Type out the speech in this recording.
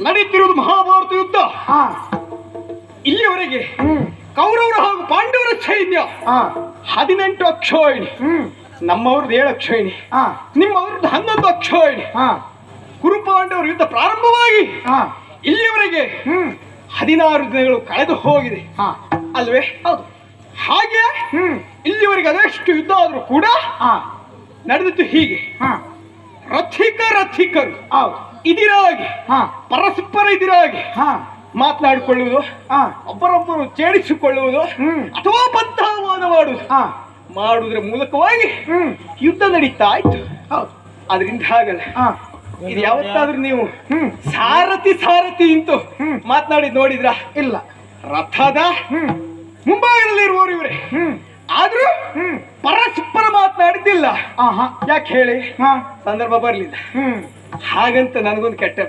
ನಡೀತಿರುವುದು ಮಹಾಭಾರತ ಯುದ್ಧ. ಇಲ್ಲಿಯವರೆಗೆ ಕೌರವರ ಹಾಗೂ ಪಾಂಡವರ ಸೈನ್ಯ 18 ಅಕ್ಷೋಹಿಣಿ, ನಮ್ಮವ್ರದ್ದು 7 ಅಕ್ಷೋಹಿಣಿ, ನಿಮ್ಮವ್ರದ್ದು 11 ಅಕ್ಷೋಹಿಣಿ. ಕುರುಪಾಂಡವರ ಯುದ್ಧ ಪ್ರಾರಂಭವಾಗಿ ಇಲ್ಲಿಯವರೆಗೆ 16 ದಿನಗಳು ಕಳೆದು ಹೋಗಿದೆ ಅಲ್ವೇ? ಹೌದು. ಹಾಗೆ ಇಲ್ಲಿವರೆಗೆ ಅದೆಷ್ಟು ಯುದ್ಧ ಆದ್ರೂ ಕೂಡ ನಡೆದಿತ್ತು ಹೀಗೆ. ರಥಿಕರು ಇದಿರಾಗಿ ಪರಸ್ಪರ ಇದಿರಾಗಿ ಮಾತನಾಡಿಕೊಳ್ಳುವುದು, ಒಬ್ಬರೊಬ್ಬರು ಛೇಡಿಸಿಕೊಳ್ಳುವುದು ಅಥವಾ ಬದ್ಧವಾದ ಮಾಡುವುದರ ಮೂಲಕವಾಗಿ ಯುದ್ಧ ನಡೀತಾ ಇತ್ತು. ಅದರಿಂದ ಹಾಗಲ್ಲ, ಇದು ಯಾವತ್ತಾದ್ರೂ ನೀವು ಸಾರಥಿ ಇಂತು ಮಾತನಾಡಿ ನೋಡಿದ್ರ? ಇಲ್ಲ. ರಥದ ಮುಂಭಾಗದಲ್ಲಿ ಇರುವವರು ಇವರೇ, ಆದ್ರೂ ಪರಸ್ಪರ ಮಾತನಾಡಿದ್ದಿಲ್ಲ. ಯಾಕೆ ಹೇಳಿ? ಸಂದರ್ಭ ಬರ್ಲಿಲ್ಲ. ಹಾಗಂತ ನನಗೊಂದು ಕೆಟ್ಟ